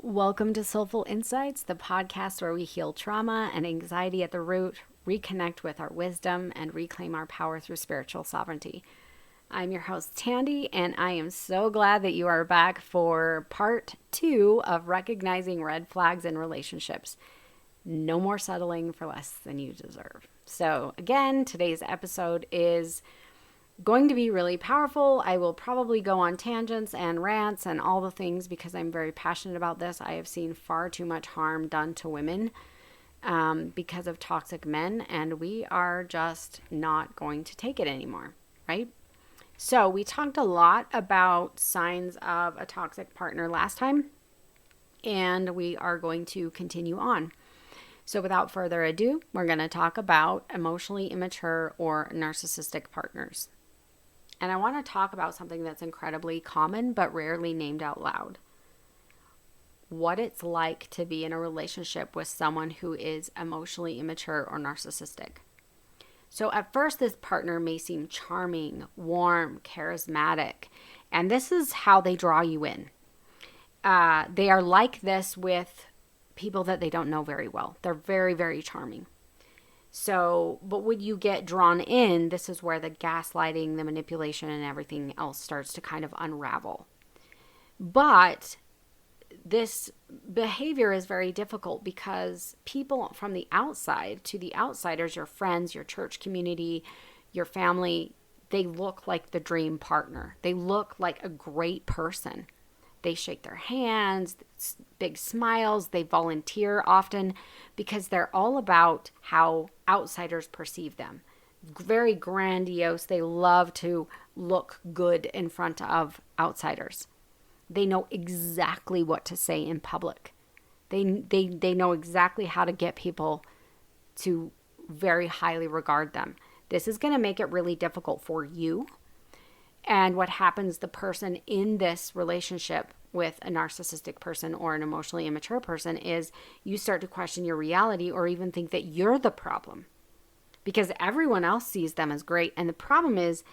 Welcome to Soulful Insights, the podcast where we heal trauma and anxiety at the root, reconnect with our wisdom, and reclaim our power through spiritual sovereignty. I'm your host, Tandi, and I am so glad that you are back for part 2 of recognizing red flags in relationships. No more settling for less than you deserve. So again, today's episode is going to be really powerful. I will probably go on tangents and rants and all the things because I'm very passionate about this. I have seen far too much harm done to women because of toxic men, and we are just not going to take it anymore, right? So we talked a lot about signs of a toxic partner last time, and we are going to continue on. So without further ado, we're going to talk about emotionally immature or narcissistic partners. And I want to talk about something that's incredibly common but rarely named out loud. What it's like to be in a relationship with someone who is emotionally immature or narcissistic. So at first, this partner may seem charming, warm, charismatic, and this is how they draw you in. They are like this with people that they don't know very well. They're very, very charming. So, but when you get drawn in, this is where the gaslighting, the manipulation, and everything else starts to kind of unravel. But this behavior is very difficult because people from the outside, to the outsiders, your friends, your church community, your family, they look like the dream partner. They look like a great person. They shake their hands, big smiles. They volunteer often because they're all about how outsiders perceive them. Very grandiose. They love to look good in front of outsiders. They know exactly what to say in public. They know exactly how to get people to very highly regard them. This is going to make it really difficult for you. And what happens, the person in this relationship with a narcissistic person or an emotionally immature person, is you start to question your reality or even think that you're the problem because everyone else sees them as great. And the problem is,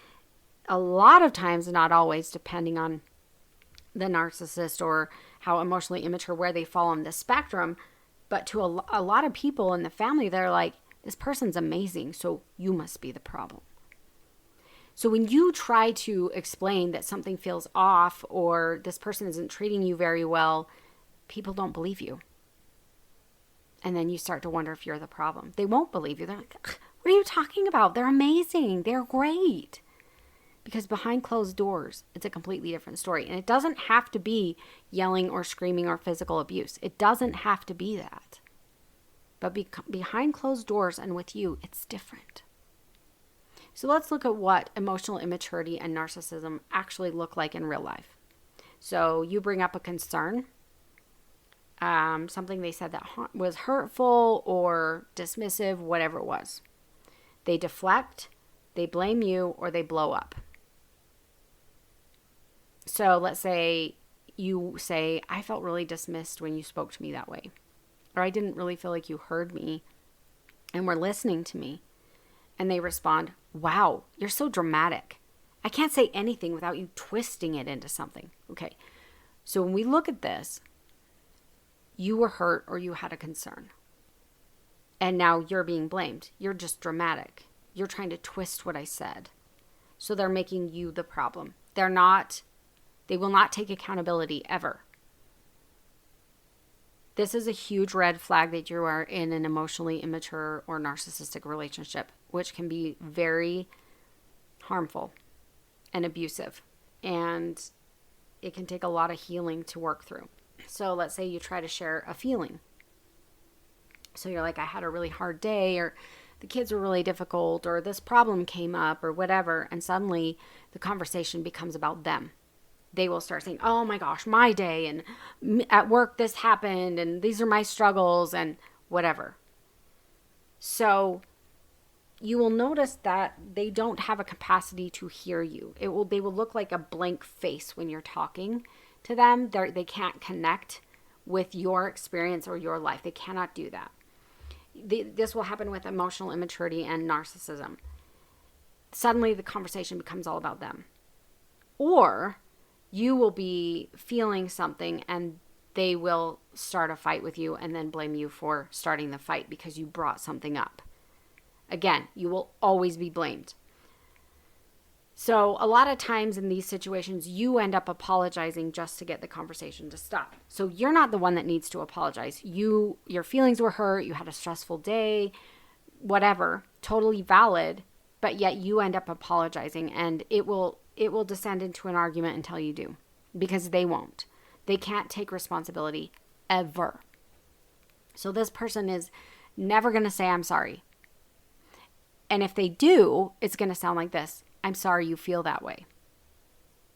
a lot of times, not always, depending on the narcissist or how emotionally immature, where they fall on the spectrum, but to a lot of people in the family, they're like, this person's amazing, so you must be the problem. So when you try to explain that something feels off or this person isn't treating you very well, people don't believe you. And then you start to wonder if you're the problem. They won't believe you. They're like, what are you talking about? They're amazing. They're great. Because behind closed doors, it's a completely different story. And it doesn't have to be yelling or screaming or physical abuse. It doesn't have to be that. But behind closed doors and with you, it's different. So let's look at what emotional immaturity and narcissism actually look like in real life. So you bring up a concern, something they said that was hurtful or dismissive, whatever it was. They deflect, they blame you, or they blow up. So let's say you say, I felt really dismissed when you spoke to me that way. Or I didn't really feel like you heard me and were listening to me. And they respond, wow, you're so dramatic. I can't say anything without you twisting it into something. Okay, so when we look at this, you were hurt or you had a concern. And now you're being blamed. You're just dramatic. You're trying to twist what I said. So they're making you the problem. They will not take accountability ever. This is a huge red flag that you are in an emotionally immature or narcissistic relationship, which can be very harmful and abusive. And it can take a lot of healing to work through. So let's say you try to share a feeling. So you're like, I had a really hard day, or the kids were really difficult, or this problem came up, or whatever. And suddenly the conversation becomes about them. They will start saying, oh my gosh, my day, and at work this happened, and these are my struggles, and whatever. So you will notice that they don't have a capacity to hear you. They will look like a blank face when you're talking to them. They can't connect with your experience or your life. They cannot do that. This will happen with emotional immaturity and narcissism. Suddenly the conversation becomes all about them. Or you will be feeling something and they will start a fight with you and then blame you for starting the fight because you brought something up. Again, you will always be blamed. So a lot of times in these situations, you end up apologizing just to get the conversation to stop. So you're not the one that needs to apologize. Your feelings were hurt. You had a stressful day, whatever, totally valid. But yet you end up apologizing, and it will descend into an argument until you do, because they won't. They can't take responsibility ever. So this person is never going to say, I'm sorry. And if they do, it's going to sound like this. I'm sorry you feel that way.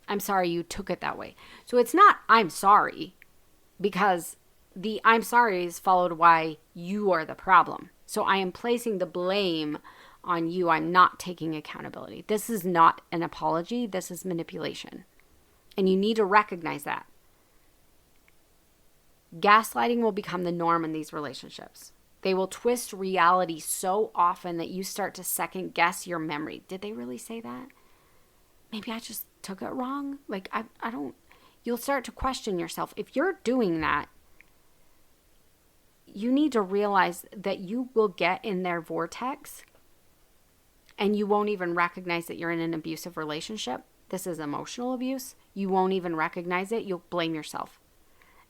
I'm sorry you took it that way. So it's not I'm sorry, because the I'm sorry is followed by you are the problem. So I am placing the blame on you. I'm not taking accountability. This is not an apology. This is manipulation. And you need to recognize that. Gaslighting will become the norm in these relationships. They will twist reality so often that you start to second guess your memory. Did they really say that? Maybe I just took it wrong. Like, I don't, you'll start to question yourself. If you're doing that, you need to realize that you will get in their vortex and you won't even recognize that you're in an abusive relationship. This is emotional abuse. You won't even recognize it. You'll blame yourself.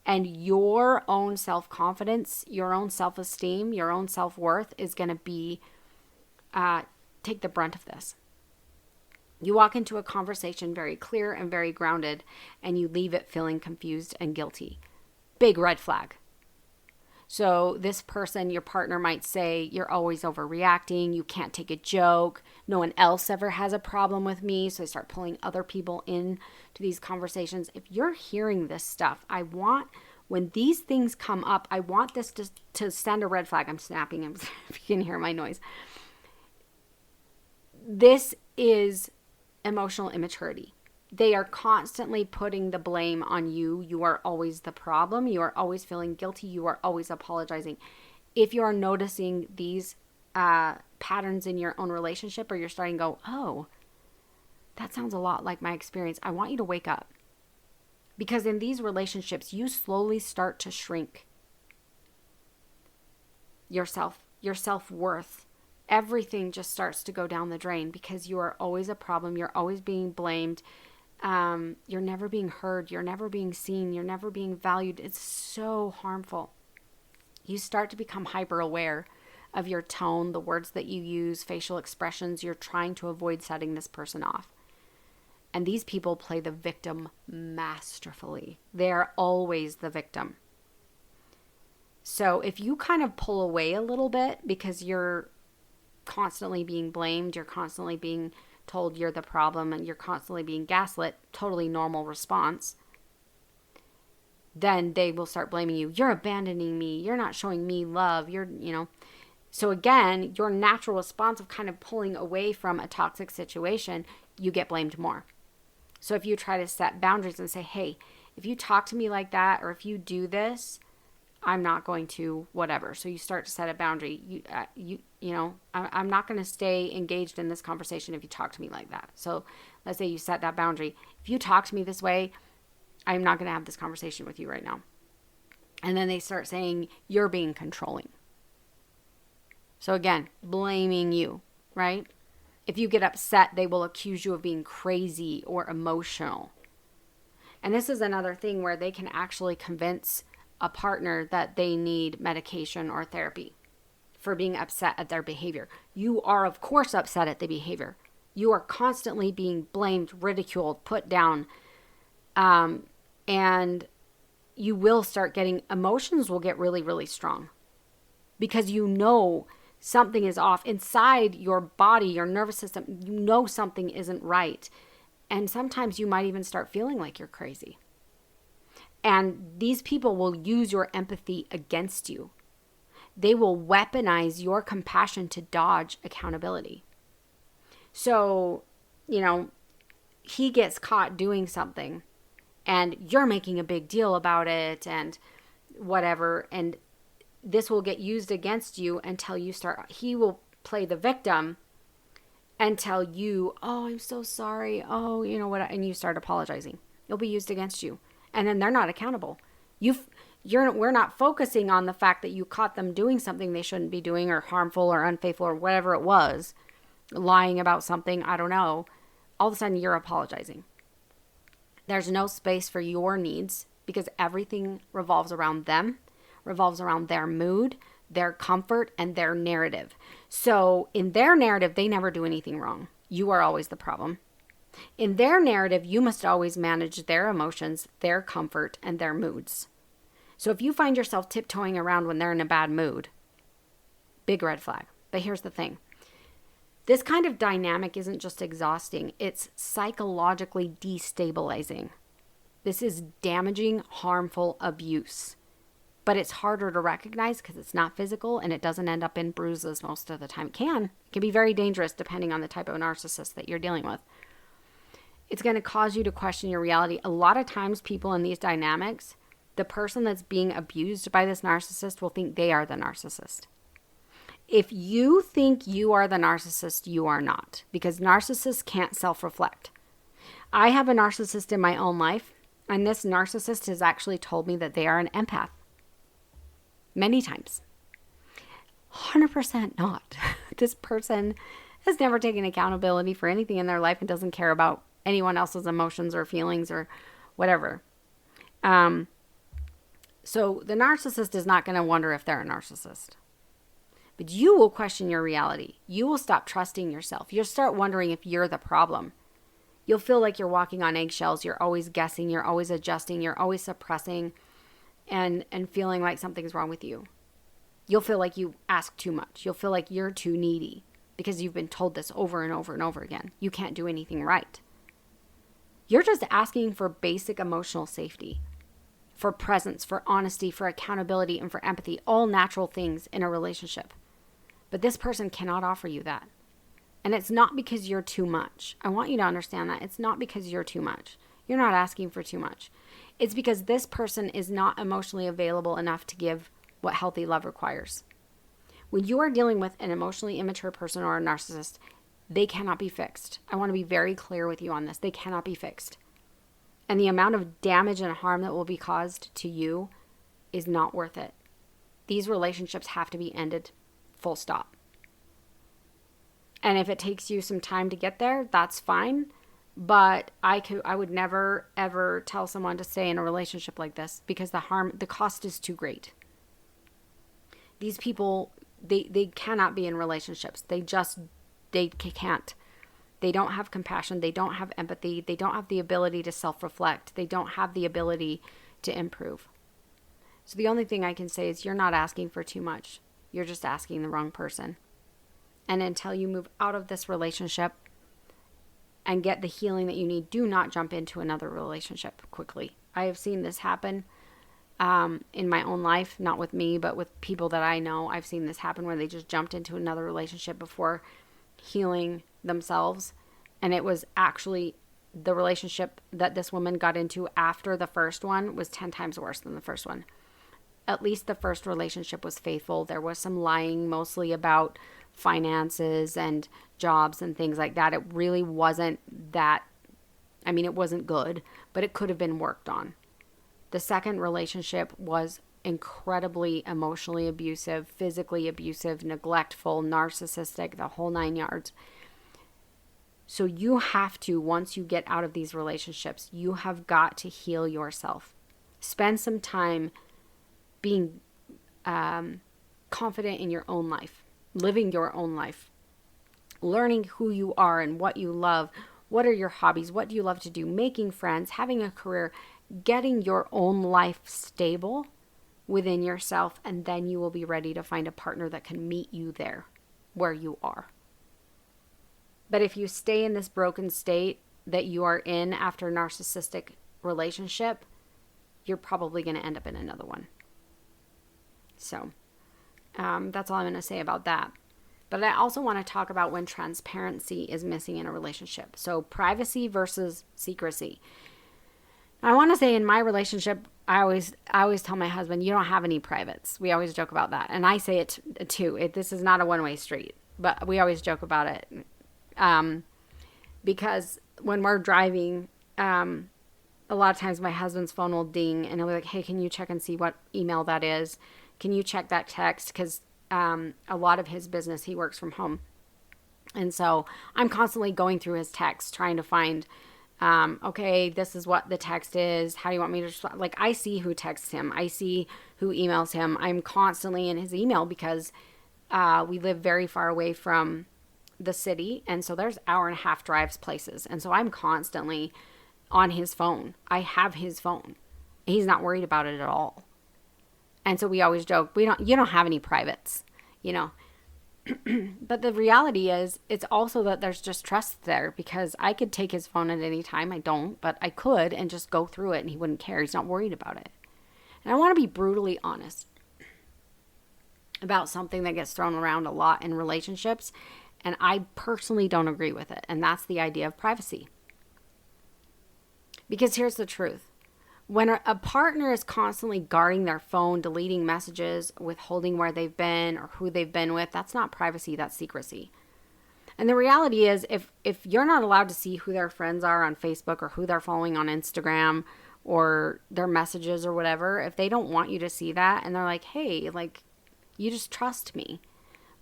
And your own self-confidence, your own self-esteem, your own self-worth is going to be, take the brunt of this. You walk into a conversation very clear and very grounded, and you leave it feeling confused and guilty. Big red flag. So this person, your partner, might say, you're always overreacting, you can't take a joke, no one else ever has a problem with me, so they start pulling other people in to these conversations. If you're hearing this stuff, when these things come up, I want this to send a red flag. I'm snapping, if you can hear my noise. This is emotional immaturity. They are constantly putting the blame on you. You are always the problem. You are always feeling guilty. You are always apologizing. If you are noticing these patterns in your own relationship, or you're starting to go, oh, that sounds a lot like my experience, I want you to wake up. Because in these relationships, you slowly start to shrink yourself, your self-worth. Everything just starts to go down the drain because you are always a problem. You're always being blamed. You're never being heard. You're never being seen. You're never being valued. It's so harmful. You start to become hyper aware of your tone, the words that you use, facial expressions. You're trying to avoid setting this person off. And these people play the victim masterfully. They're always the victim. So if you kind of pull away a little bit because you're constantly being blamed, you're constantly being told you're the problem, and you're constantly being gaslit, totally normal response, then they will start blaming you. You're abandoning me. You're not showing me love. So again, your natural response of kind of pulling away from a toxic situation, you get blamed more. So if you try to set boundaries and say, hey, if you talk to me like that, or if you do this, I'm not going to whatever. So you start to set a boundary. I'm not going to stay engaged in this conversation if you talk to me like that. So let's say you set that boundary. If you talk to me this way, I'm not going to have this conversation with you right now. And then they start saying you're being controlling. So again, blaming you, right? If you get upset, they will accuse you of being crazy or emotional. And this is another thing where they can actually convince a partner that they need medication or therapy for being upset at their behavior. You are, of course, upset at the behavior. You are constantly being blamed, ridiculed, put down. And you will start getting, emotions will get really, really strong because something is off inside your body, your nervous system. Something isn't right. And sometimes you might even start feeling like you're crazy. And these people will use your empathy against you. They will weaponize your compassion to dodge accountability. So, he gets caught doing something and you're making a big deal about it and whatever. And this will get used against you until he will play the victim and tell you, oh, I'm so sorry. Oh, and you start apologizing. It'll be used against you. And then they're not accountable. We're not focusing on the fact that you caught them doing something they shouldn't be doing, or harmful or unfaithful or whatever it was, lying about something, I don't know. All of a sudden you're apologizing. There's no space for your needs because everything revolves around them, revolves around their mood, their comfort, and their narrative. So in their narrative, they never do anything wrong. You are always the problem. In their narrative, you must always manage their emotions, their comfort, and their moods. So if you find yourself tiptoeing around when they're in a bad mood, big red flag. But here's the thing. This kind of dynamic isn't just exhausting, it's psychologically destabilizing. This is damaging, harmful abuse. But it's harder to recognize because it's not physical and it doesn't end up in bruises most of the time. It can be very dangerous depending on the type of narcissist that you're dealing with. It's going to cause you to question your reality. A lot of times people in these dynamics, the person that's being abused by this narcissist will think they are the narcissist. If you think you are the narcissist, you are not, because narcissists can't self-reflect. I have a narcissist in my own life, and this narcissist has actually told me that they are an empath. Many times. 100% not. This person has never taken accountability for anything in their life and doesn't care about anyone else's emotions or feelings or whatever. So the narcissist is not going to wonder if they're a narcissist. But you will question your reality. You will stop trusting yourself. You'll start wondering if you're the problem. You'll feel like you're walking on eggshells. You're always guessing. You're always adjusting. You're always suppressing and feeling like something's wrong with you. You'll feel like you ask too much. You'll feel like you're too needy because you've been told this over and over and over again. You can't do anything right. You're just asking for basic emotional safety, for presence, for honesty, for accountability, and for empathy, all natural things in a relationship. But this person cannot offer you that. And it's not because you're too much. I want you to understand that. It's not because you're too much. You're not asking for too much. It's because this person is not emotionally available enough to give what healthy love requires. When you are dealing with an emotionally immature person or a narcissist, they cannot be fixed. I want to be very clear with you on this. They cannot be fixed. And the amount of damage and harm that will be caused to you is not worth it. These relationships have to be ended, full stop. And if it takes you some time to get there, that's fine. But I would never, ever tell someone to stay in a relationship like this because the cost is too great. These people, they cannot be in relationships. They can't. They don't have compassion. They don't have empathy. They don't have the ability to self-reflect. They don't have the ability to improve. So the only thing I can say is you're not asking for too much. You're just asking the wrong person. And until you move out of this relationship and get the healing that you need, do not jump into another relationship quickly. I have seen this happen in my own life, not with me, but with people that I know. I've seen this happen where they just jumped into another relationship before healing themselves. And it was actually the relationship that this woman got into after the first one was 10 times worse than the first one. At least the first relationship was faithful. There was some lying, mostly about finances and jobs and things like that. It really wasn't that, it wasn't good, but it could have been worked on. The second relationship was incredibly emotionally abusive, physically abusive, neglectful, narcissistic, the whole 9 yards. So you have to, once you get out of these relationships, you have got to heal yourself. Spend some time being confident in your own life, living your own life, learning who you are and what you love. What are your hobbies? What do you love to do? Making friends, having a career, getting your own life stable within yourself, and then you will be ready to find a partner that can meet you there where you are. But if you stay in this broken state that you are in after a narcissistic relationship, you're probably going to end up in another one. So that's all I'm going to say about that. But I also want to talk about when transparency is missing in a relationship. So privacy versus secrecy. I want to say in my relationship, I always tell my husband, you don't have any privates. We always joke about that. And I say it too. This is not a one-way street, but we always joke about it. Because when we're driving, a lot of times my husband's phone will ding and he'll be like, hey, can you check and see what email that is? Can you check that text? Because a lot of his business, he works from home. And so I'm constantly going through his texts, trying to find, okay, this is what the text is. How do you want me to respond? Like, I see who texts him. I see who emails him. I'm constantly in his email because we live very far away from the city. And so there's 1.5 hour drives places. And so I'm constantly on his phone. I have his phone. He's not worried about it at all. And so we always joke, you don't have any privates, you know. But the reality is, it's also that there's just trust there, because I could take his phone at any time. I don't, but I could, and just go through it and he wouldn't care. He's not worried about it. And I want to be brutally honest about something that gets thrown around a lot in relationships, and I personally don't agree with it. And that's the idea of privacy. Because here's the truth. When a partner is constantly guarding their phone, deleting messages, withholding where they've been or who they've been with, that's not privacy, that's secrecy. And the reality is, if you're not allowed to see who their friends are on Facebook or who they're following on Instagram or their messages or whatever, if they don't want you to see that and they're like, hey, like, you just trust me.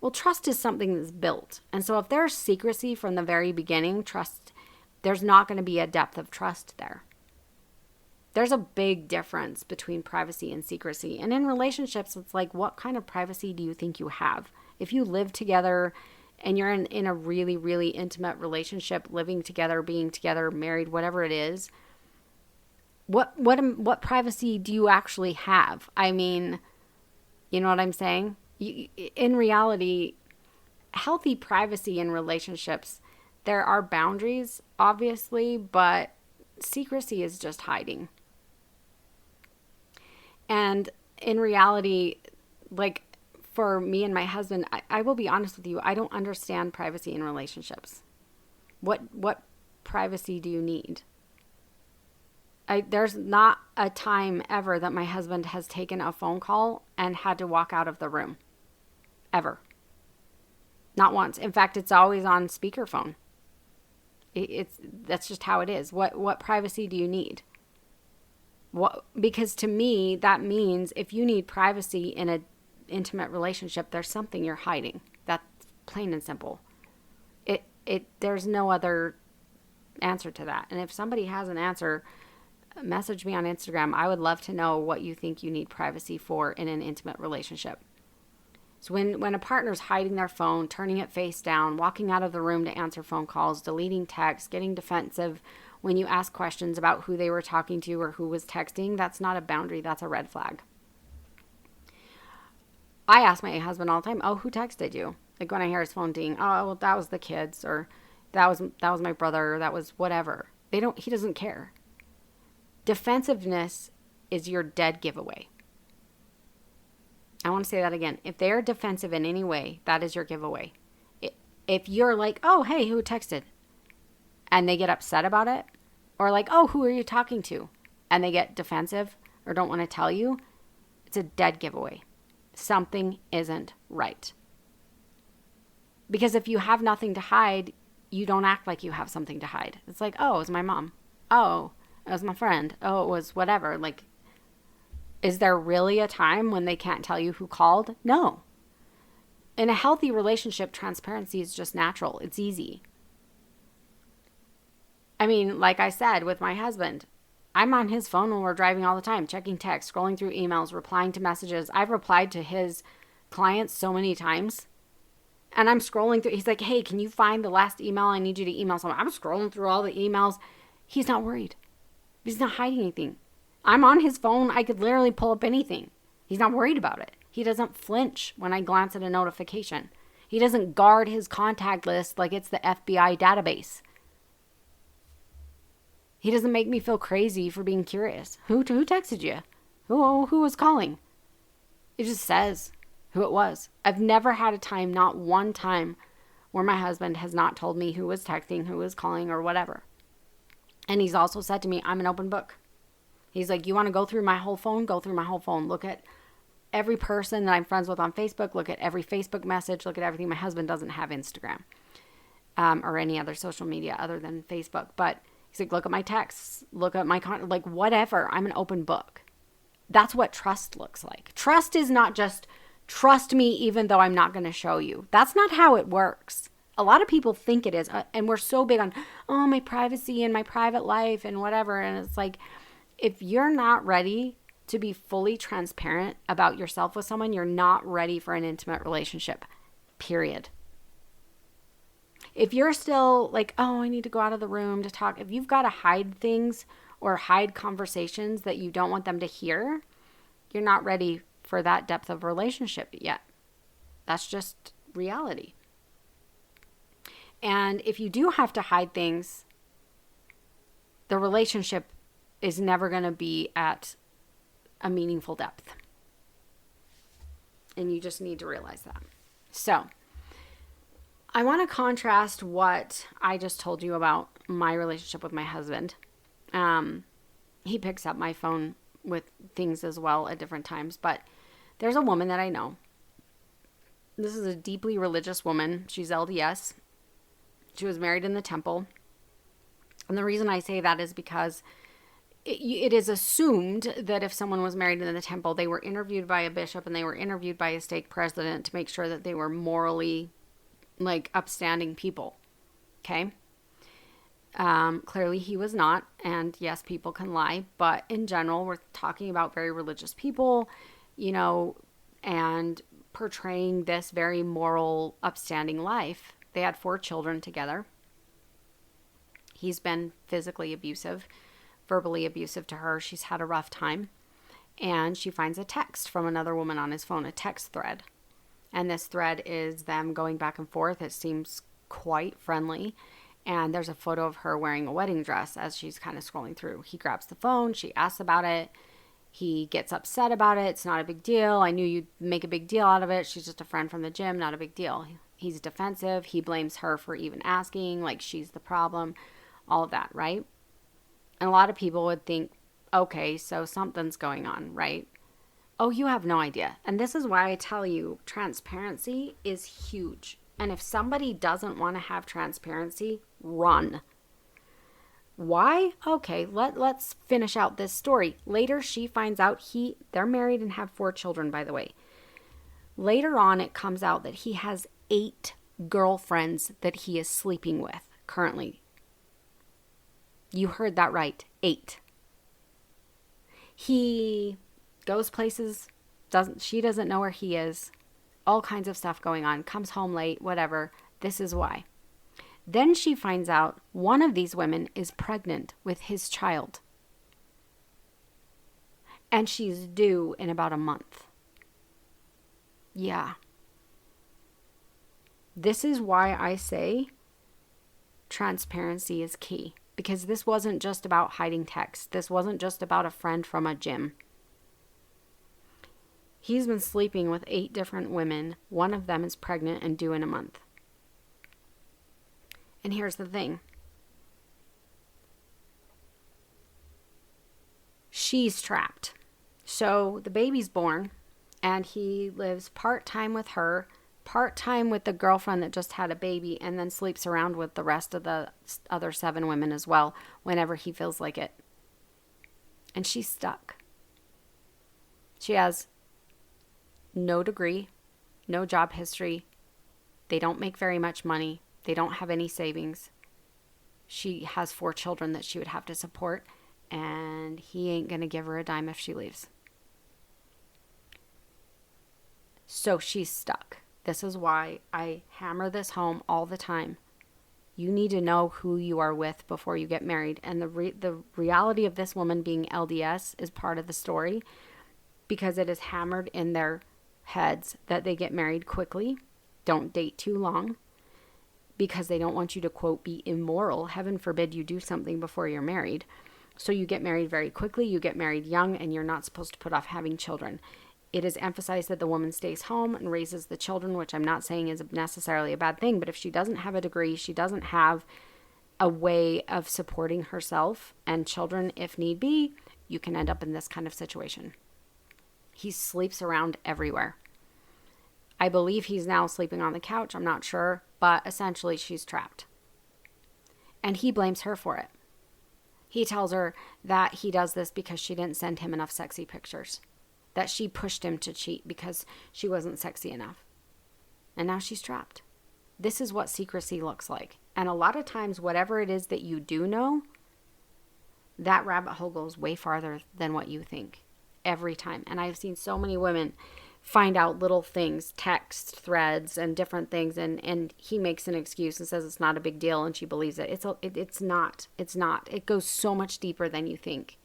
Well, trust is something that's built. And so if there's secrecy from the very beginning, there's not going to be a depth of trust there. There's a big difference between privacy and secrecy. And in relationships, it's like, what kind of privacy do you think you have? If you live together and you're in a really, really intimate relationship, living together, being together, married, whatever it is, what privacy do you actually have? I mean, you know what I'm saying? In reality, healthy privacy in relationships, there are boundaries, obviously, but secrecy is just hiding. And in reality, like, for me and my husband, I will be honest with you, I don't understand privacy in relationships. What privacy do you need? There's not a time ever that my husband has taken a phone call and had to walk out of the room. Ever. Not once. In fact, it's always on speakerphone. That's just how it is. What privacy do you need? Because to me, that means if you need privacy in an intimate relationship, there's something you're hiding. That's plain and simple. There's no other answer to that. And if somebody has an answer, message me on Instagram. I would love to know what you think you need privacy for in an intimate relationship. So when a partner's hiding their phone, turning it face down, walking out of the room to answer phone calls, deleting texts, getting defensive when you ask questions about who they were talking to or who was texting, that's not a boundary, that's a red flag. I ask my husband all the time, oh, who texted you? Like when I hear his phone ding, oh, well, that was the kids, or that was my brother, or that was whatever. He doesn't care. Defensiveness is your dead giveaway. I want to say that again. If they're defensive in any way, that is your giveaway. If you're like, oh, hey, who texted? And they get upset about it, or like, oh, who are you talking to? And they get defensive or don't want to tell you, it's a dead giveaway. Something isn't right. Because if you have nothing to hide, you don't act like you have something to hide. It's like, oh, it was my mom. Oh, it was my friend. Oh, it was whatever. Like, is there really a time when they can't tell you who called? No. In a healthy relationship, transparency is just natural. It's easy. I mean, like I said, with my husband, I'm on his phone when we're driving all the time, checking texts, scrolling through emails, replying to messages. I've replied to his clients so many times. And I'm scrolling through. He's like, hey, can you find the last email? I need you to email someone. I'm scrolling through all the emails. He's not worried. He's not hiding anything. I'm on his phone. I could literally pull up anything. He's not worried about it. He doesn't flinch when I glance at a notification. He doesn't guard his contact list like it's the FBI database. He doesn't make me feel crazy for being curious. Who texted you? Who was calling? It just says who it was. I've never had a time, not one time, where my husband has not told me who was texting, who was calling, or whatever. And he's also said to me, I'm an open book. He's like, you want to go through my whole phone? Go through my whole phone. Look at every person that I'm friends with on Facebook. Look at every Facebook message. Look at everything. My husband doesn't have Instagram or any other social media other than Facebook. But He's like, look at my texts, look at my like whatever. I'm an open book. That's what trust looks like. Trust is not just trust me even though I'm not going to show you. That's not how it works. A lot of people think it is. And we're so big on, oh, my privacy and my private life and whatever. And it's like, if you're not ready to be fully transparent about yourself with someone, you're not ready for an intimate relationship, period. If you're still like, oh, I need to go out of the room to talk, if you've got to hide things or hide conversations that you don't want them to hear, you're not ready for that depth of relationship yet. That's just reality. And if you do have to hide things, the relationship is never going to be at a meaningful depth. And you just need to realize that. So, I want to contrast what I just told you about my relationship with my husband. He picks up my phone with things as well at different times, but there's a woman that I know. This is a deeply religious woman. She's LDS. She was married in the temple. And the reason I say that is because it is assumed that if someone was married in the temple, they were interviewed by a bishop and they were interviewed by a stake president to make sure that they were morally like upstanding people. Okay. Clearly he was not. And yes, people can lie, but in general, we're talking about very religious people, you know, and portraying this very moral, upstanding life. They had 4 children together. He's been physically abusive, verbally abusive to her. She's had a rough time. And she finds a text from another woman on his phone, a text thread. And this thread is them going back and forth. It seems quite friendly. And there's a photo of her wearing a wedding dress as she's kind of scrolling through. He grabs the phone. She asks about it. He gets upset about it. It's not a big deal. I knew you'd make a big deal out of it. She's just a friend from the gym. Not a big deal. He's defensive. He blames her for even asking, like she's the problem. All of that, right? And a lot of people would think, okay, so something's going on, right? Oh, you have no idea. And this is why I tell you, transparency is huge. And if somebody doesn't want to have transparency, run. Why? Okay, let's finish out this story. Later, she finds out they're married and have 4 children, by the way. Later on, it comes out that he has 8 girlfriends that he is sleeping with currently. You heard that right, 8. He goes places, she doesn't know where he is, all kinds of stuff going on, comes home late, whatever. This is why. Then she finds out one of these women is pregnant with his child. And she's due in about a month. Yeah. This is why I say transparency is key. Because this wasn't just about hiding text. This wasn't just about a friend from a gym. He's been sleeping with 8 different women. One of them is pregnant and due in a month. And here's the thing. She's trapped. So the baby's born and he lives part-time with her, part-time with the girlfriend that just had a baby, and then sleeps around with the rest of the other 7 women as well whenever he feels like it. And she's stuck. She has no degree, no job history. They don't make very much money. They don't have any savings. She has 4 children that she would have to support, and he ain't going to give her a dime if she leaves. So she's stuck. This is why I hammer this home all the time. You need to know who you are with before you get married. And the reality of this woman being LDS is part of the story, because it is hammered in their heads that they get married quickly, don't date too long, because they don't want you to, quote, be immoral. Heaven forbid you do something before you're married. So you get married very quickly, you get married young, and you're not supposed to put off having children. It is emphasized that the woman stays home and raises the children, which I'm not saying is necessarily a bad thing, but if she doesn't have a degree, she doesn't have a way of supporting herself and children if need be, you can end up in this kind of situation. He sleeps around everywhere. I believe he's now sleeping on the couch. I'm not sure, but essentially she's trapped. And he blames her for it. He tells her that he does this because she didn't send him enough sexy pictures, that she pushed him to cheat because she wasn't sexy enough. And now she's trapped. This is what secrecy looks like. And a lot of times, whatever it is that you do know, that rabbit hole goes way farther than what you think. Every time. And I've seen so many women find out little things, text threads and different things, and he makes an excuse and says it's not a big deal, and she believes it. It's not. It goes so much deeper than you think.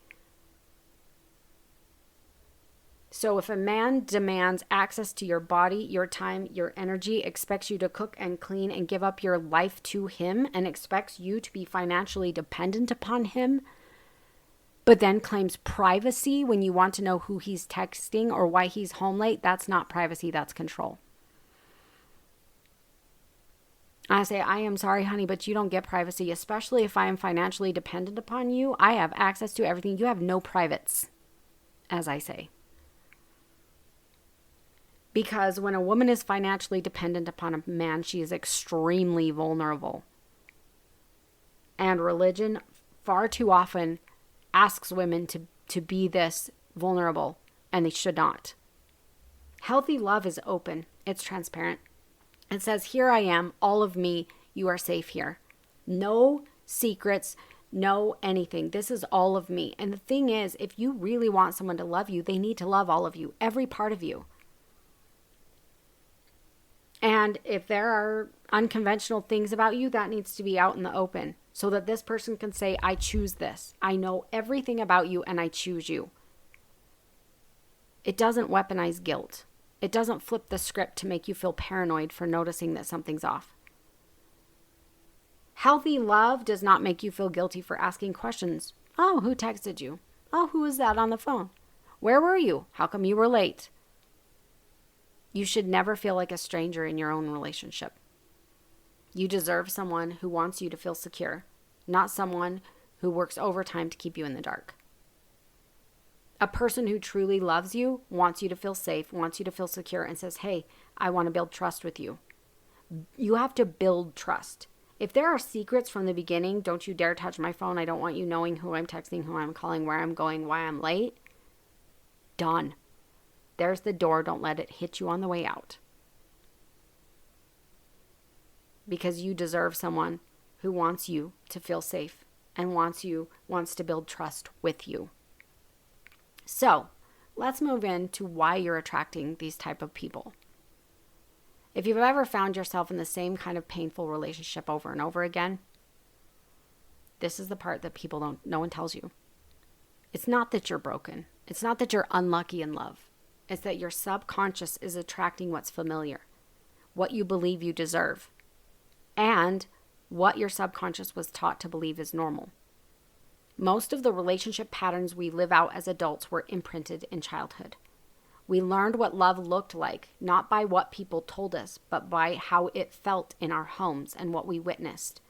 So if a man demands access to your body, your time, your energy, expects you to cook and clean and give up your life to him, and expects you to be financially dependent upon him, but then claims privacy when you want to know who he's texting or why he's home late, that's not privacy, that's control. I say, I am sorry, honey, but you don't get privacy, especially if I am financially dependent upon you. I have access to everything. You have no privates, as I say. Because when a woman is financially dependent upon a man, she is extremely vulnerable. And religion far too often asks women to be this vulnerable, and they should not. Healthy love is open. It's transparent. It says, here I am, all of me, you are safe here. No secrets, no anything. This is all of me. And the thing is, if you really want someone to love you, they need to love all of you, every part of you. And if there are unconventional things about you, that needs to be out in the open so that this person can say, I choose this. I know everything about you and I choose you. It doesn't weaponize guilt. It doesn't flip the script to make you feel paranoid for noticing that something's off. Healthy love does not make you feel guilty for asking questions. Oh, who texted you? Oh, who was that on the phone? Where were you? How come you were late? You should never feel like a stranger in your own relationship. You deserve someone who wants you to feel secure, not someone who works overtime to keep you in the dark. A person who truly loves you wants you to feel safe, wants you to feel secure, and says, hey, I want to build trust with you. You have to build trust. If there are secrets from the beginning, don't you dare touch my phone, I don't want you knowing who I'm texting, who I'm calling, where I'm going, why I'm late. Done. There's the door. Don't let it hit you on the way out. Because you deserve someone who wants you to feel safe and wants to build trust with you. So let's move into why you're attracting these type of people. If you've ever found yourself in the same kind of painful relationship over and over again, this is the part that no one tells you. It's not that you're broken. It's not that you're unlucky in love. It's that your subconscious is attracting what's familiar, what you believe you deserve, and what your subconscious was taught to believe is normal. Most of the relationship patterns we live out as adults were imprinted in childhood. We learned what love looked like, not by what people told us, but by how it felt in our homes and what we witnessed.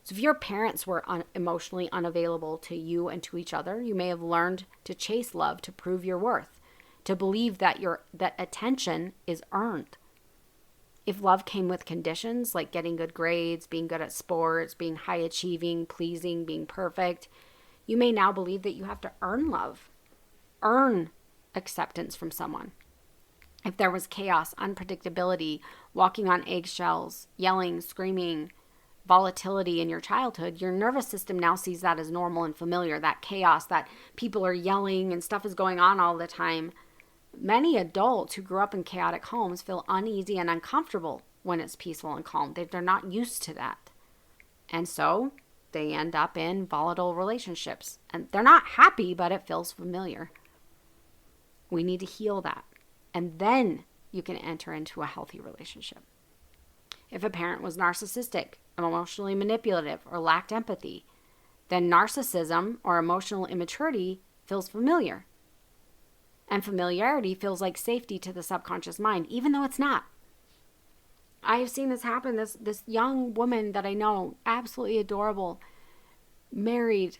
So if your parents were emotionally unavailable to you and to each other, you may have learned to chase love to prove your worth, to believe that that attention is earned. If love came with conditions like getting good grades, being good at sports, being high achieving, pleasing, being perfect, you may now believe that you have to earn love, earn acceptance from someone. If there was chaos, unpredictability, walking on eggshells, yelling, screaming, volatility in your childhood, your nervous system now sees that as normal and familiar, that chaos, that people are yelling and stuff is going on all the time. Many adults who grew up in chaotic homes feel uneasy and uncomfortable when it's peaceful and calm. They're not used to that. And so they end up in volatile relationships. And they're not happy, but it feels familiar. We need to heal that. And then you can enter into a healthy relationship. If a parent was narcissistic, emotionally manipulative, or lacked empathy, then narcissism or emotional immaturity feels familiar. And familiarity feels like safety to the subconscious mind, even though it's not. I have seen this happen. This young woman that I know, absolutely adorable, married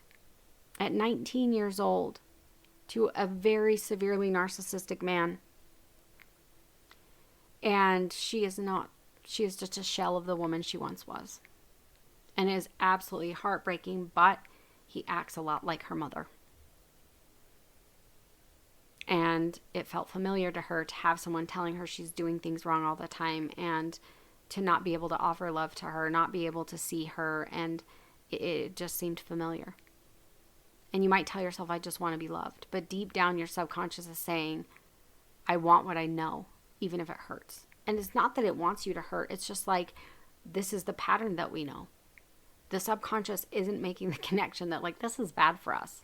at 19 years old to a very severely narcissistic man. And she is just a shell of the woman she once was. And it is absolutely heartbreaking, but he acts a lot like her mother. And it felt familiar to her to have someone telling her she's doing things wrong all the time, and to not be able to offer love to her, not be able to see her, and it just seemed familiar. And you might tell yourself, I just want to be loved. But deep down, your subconscious is saying, I want what I know, even if it hurts. And it's not that it wants you to hurt. It's just like, this is the pattern that we know. The subconscious isn't making the connection that, like, this is bad for us.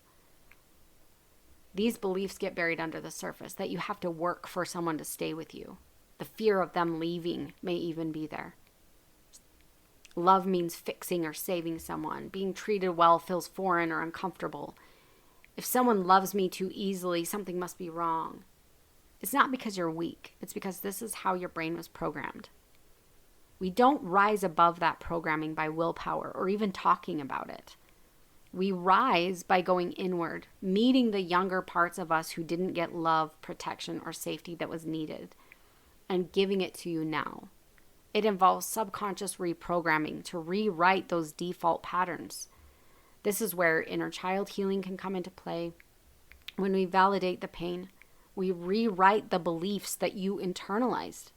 These beliefs get buried under the surface, that you have to work for someone to stay with you. The fear of them leaving may even be there. Love means fixing or saving someone. Being treated well feels foreign or uncomfortable. If someone loves me too easily, something must be wrong. It's not because you're weak. It's because this is how your brain was programmed. We don't rise above that programming by willpower or even talking about it. We rise by going inward, meeting the younger parts of us who didn't get love, protection, or safety that was needed, and giving it to you now. It involves subconscious reprogramming to rewrite those default patterns. This is where inner child healing can come into play. When we validate the pain, we rewrite the beliefs that you internalized.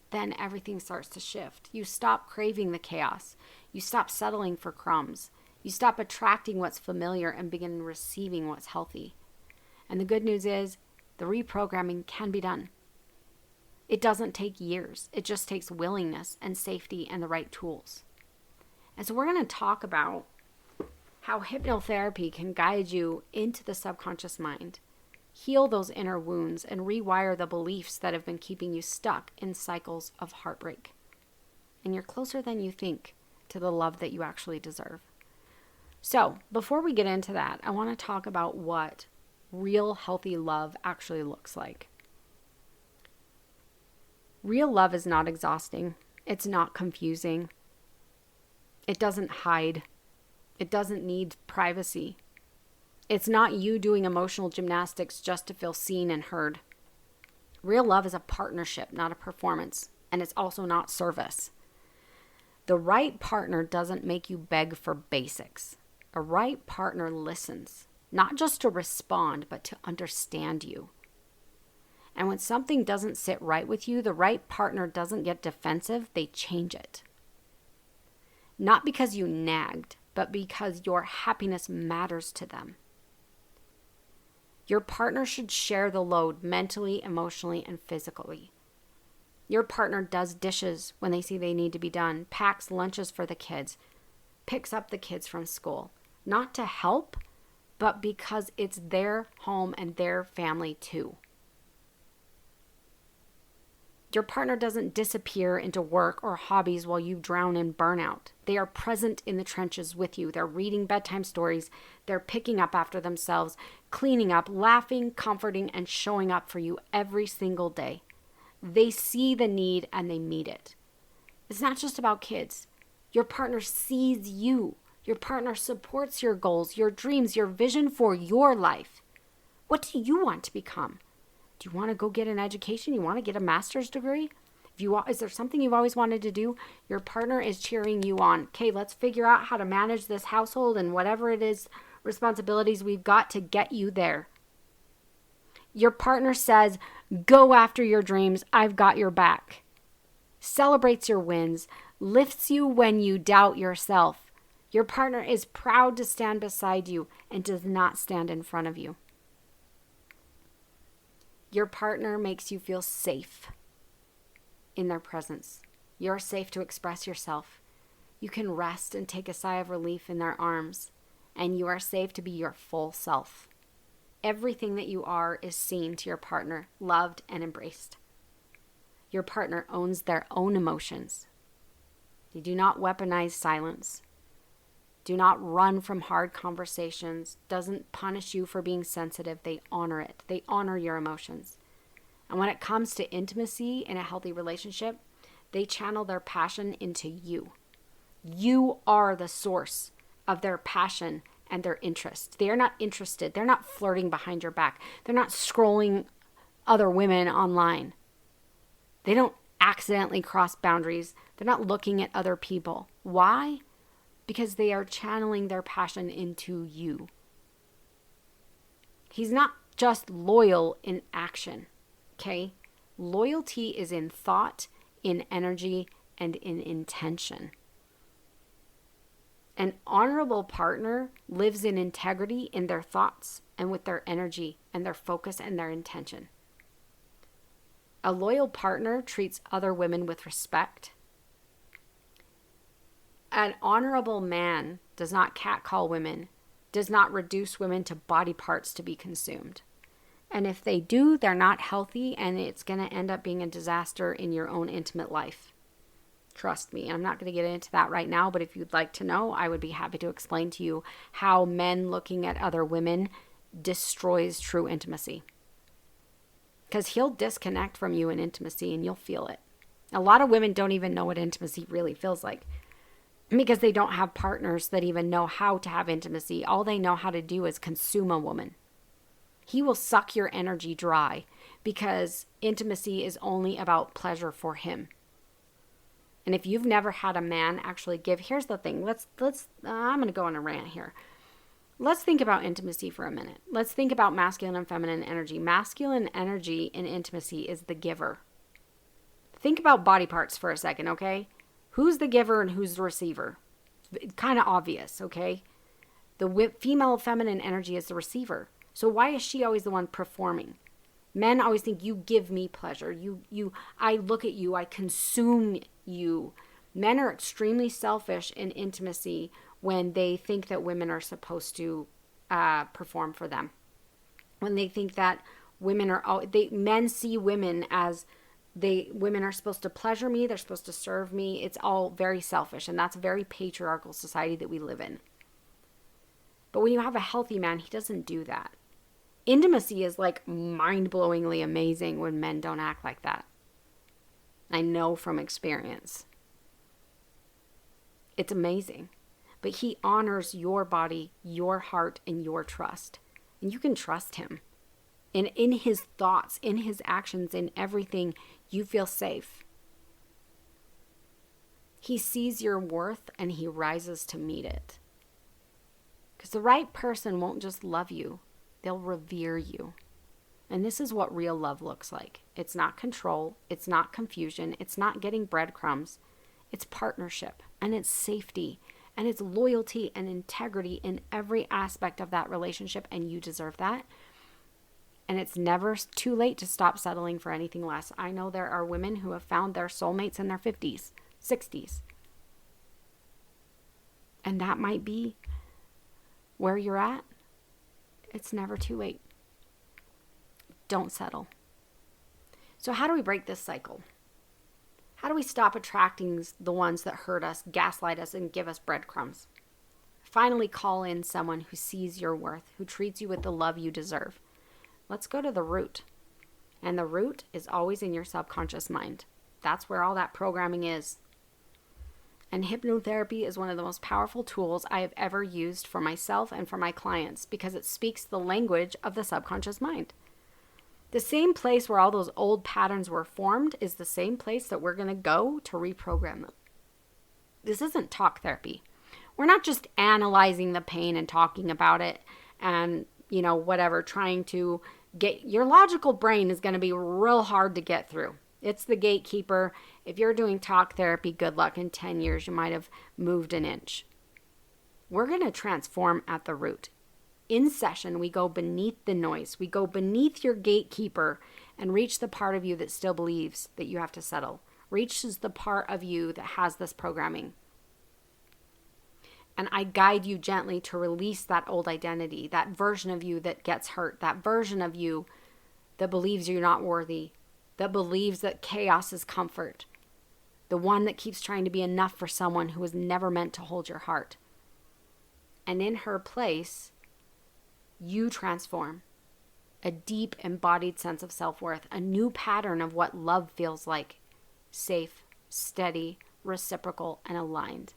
Then everything starts to shift. You stop craving the chaos. You stop settling for crumbs. You stop attracting what's familiar and begin receiving what's healthy. And the good news is, the reprogramming can be done. It doesn't take years. It just takes willingness and safety and the right tools. And so we're going to talk about how hypnotherapy can guide you into the subconscious mind, heal those inner wounds, and rewire the beliefs that have been keeping you stuck in cycles of heartbreak. And you're closer than you think to the love that you actually deserve. So before we get into that, I want to talk about what real healthy love actually looks like. Real love is not exhausting. It's not confusing. It doesn't hide. It doesn't need privacy. It's not you doing emotional gymnastics just to feel seen and heard. Real love is a partnership, not a performance. And it's also not service. The right partner doesn't make you beg for basics. A right partner listens, not just to respond, but to understand you. And when something doesn't sit right with you, the right partner doesn't get defensive, they change it. Not because you nagged, but because your happiness matters to them. Your partner should share the load mentally, emotionally, and physically. Your partner does dishes when they see they need to be done, packs lunches for the kids, picks up the kids from school. Not to help, but because it's their home and their family too. Your partner doesn't disappear into work or hobbies while you drown in burnout. They are present in the trenches with you. They're reading bedtime stories. They're picking up after themselves, cleaning up, laughing, comforting, and showing up for you every single day. They see the need and they meet it. It's not just about kids. Your partner sees you. Your partner supports your goals, your dreams, your vision for your life. What do you want to become? Do you want to go get an education? You want to get a master's degree? Is there something you've always wanted to do? Your partner is cheering you on. Okay, let's figure out how to manage this household and whatever it is, responsibilities we've got to get you there. Your partner says, go after your dreams. I've got your back. Celebrates your wins. Lifts you when you doubt yourself. Your partner is proud to stand beside you and does not stand in front of you. Your partner makes you feel safe in their presence. You're safe to express yourself. You can rest and take a sigh of relief in their arms, and you are safe to be your full self. Everything that you are is seen to your partner, loved and embraced. Your partner owns their own emotions. They do not weaponize silence. Do not run from hard conversations. Doesn't punish you for being sensitive. They honor it. They honor your emotions. And when it comes to intimacy in a healthy relationship, they channel their passion into you. You are the source of their passion and their interest. They are not interested. They're not flirting behind your back. They're not scrolling other women online. They don't accidentally cross boundaries. They're not looking at other people. Why? because they are channeling their passion into you. He's not just loyal in action, okay? Loyalty is in thought, in energy, and in intention. An honorable partner lives in integrity in their thoughts and with their energy and their focus and their intention. A loyal partner treats other women with respect. An honorable man does not catcall women, does not reduce women to body parts to be consumed. And if they do, they're not healthy, and it's going to end up being a disaster in your own intimate life. Trust me. I'm not going to get into that right now, but if you'd like to know, I would be happy to explain to you how men looking at other women destroys true intimacy. Because he'll disconnect from you in intimacy and you'll feel it. A lot of women don't even know what intimacy really feels like because they don't have partners that even know how to have intimacy. All they know how to do is consume a woman. He will suck your energy dry because intimacy is only about pleasure for him. And if you've never had a man actually give, here's the thing. I'm going to go on a rant here. Let's think about intimacy for a minute. Let's think about masculine and feminine energy. Masculine energy in intimacy is the giver. Think about body parts for a second, okay? Who's the giver and who's the receiver? Kind of obvious, okay? The female feminine energy is the receiver. So why is she always the one performing? Men always think you give me pleasure. I look at you, I consume you. Men are extremely selfish in intimacy when they think that women are supposed to perform for them. When they think that men see women as women are supposed to pleasure me, they're supposed to serve me. It's all very selfish, and that's a very patriarchal society that we live in. But when you have a healthy man, he doesn't do that. Intimacy is like mind-blowingly amazing when men don't act like that. I know from experience. It's amazing. But he honors your body, your heart, and your trust. And you can trust him. And in his thoughts, in his actions, in everything, you feel safe. He sees your worth and he rises to meet it. Because the right person won't just love you. They'll revere you. And this is what real love looks like. It's not control. It's not confusion. It's not getting breadcrumbs. It's partnership and it's safety and it's loyalty and integrity in every aspect of that relationship, and you deserve that. And it's never too late to stop settling for anything less. I know there are women who have found their soulmates in their 50s, 60s. And that might be where you're at. It's never too late. Don't settle. So how do we break this cycle? How do we stop attracting the ones that hurt us, gaslight us, and give us breadcrumbs? Finally call in someone who sees your worth, who treats you with the love you deserve. Let's go to the root. And the root is always in your subconscious mind. That's where all that programming is. And hypnotherapy is one of the most powerful tools I have ever used for myself and for my clients because it speaks the language of the subconscious mind. The same place where all those old patterns were formed is the same place that we're going to go to reprogram them. This isn't talk therapy. We're not just analyzing the pain and talking about it and, trying to get your logical brain is going to be real hard to get through. It's the gatekeeper. If you're doing talk therapy, good luck. In 10 years, you might have moved an inch. We're going to transform at the root. In session, we go beneath the noise. We go beneath your gatekeeper and reach the part of you that still believes that you have to settle. Reaches the part of you that has this programming. And I guide you gently to release that old identity, that version of you that gets hurt, that version of you that believes you're not worthy, that believes that chaos is comfort, the one that keeps trying to be enough for someone who was never meant to hold your heart. And in her place, you transform a deep embodied sense of self-worth, a new pattern of what love feels like, safe, steady, reciprocal, and aligned.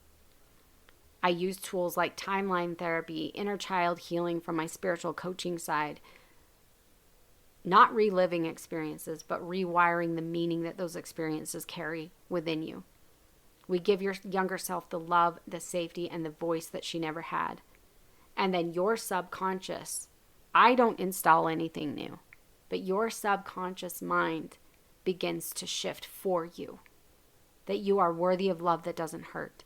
I use tools like timeline therapy, inner child healing from my spiritual coaching side, not reliving experiences, but rewiring the meaning that those experiences carry within you. We give your younger self the love, the safety, and the voice that she never had. And then your subconscious, I don't install anything new, but your subconscious mind begins to shift for you. That you are worthy of love that doesn't hurt.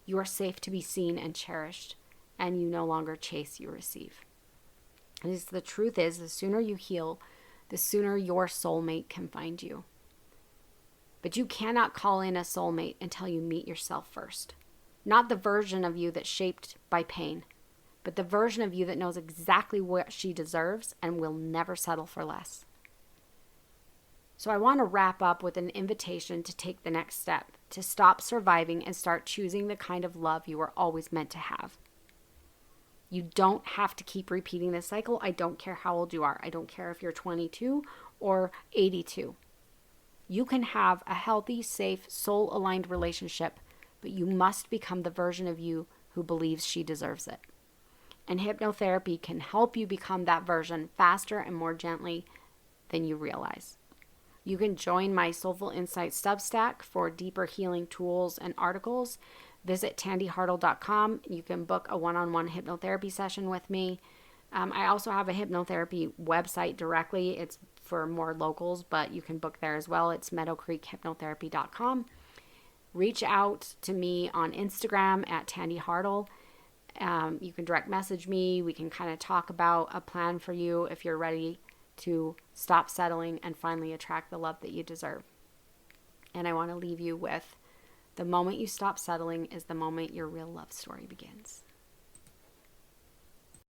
You are safe to be seen and cherished, and you no longer chase, you receive. And the truth is, the sooner you heal, the sooner your soulmate can find you. But you cannot call in a soulmate until you meet yourself first. Not the version of you that's shaped by pain, but the version of you that knows exactly what she deserves and will never settle for less. So I want to wrap up with an invitation to take the next step, to stop surviving and start choosing the kind of love you were always meant to have. You don't have to keep repeating this cycle. I don't care how old you are. I don't care if you're 22 or 82. You can have a healthy, safe, soul-aligned relationship, but you must become the version of you who believes she deserves it. And hypnotherapy can help you become that version faster and more gently than you realize. You can join my Soulful Insights Substack for deeper healing tools and articles. Visit tandyhartle.com. You can book a one-on-one hypnotherapy session with me. I also have a hypnotherapy website directly. It's for more locals, but you can book there as well. It's meadowcreekhypnotherapy.com. Reach out to me on Instagram at tandyhartle. You can direct message me. We can kind of talk about a plan for you if you're ready to stop settling and finally attract the love that you deserve. And I want to leave you with, the moment you stop settling is the moment your real love story begins.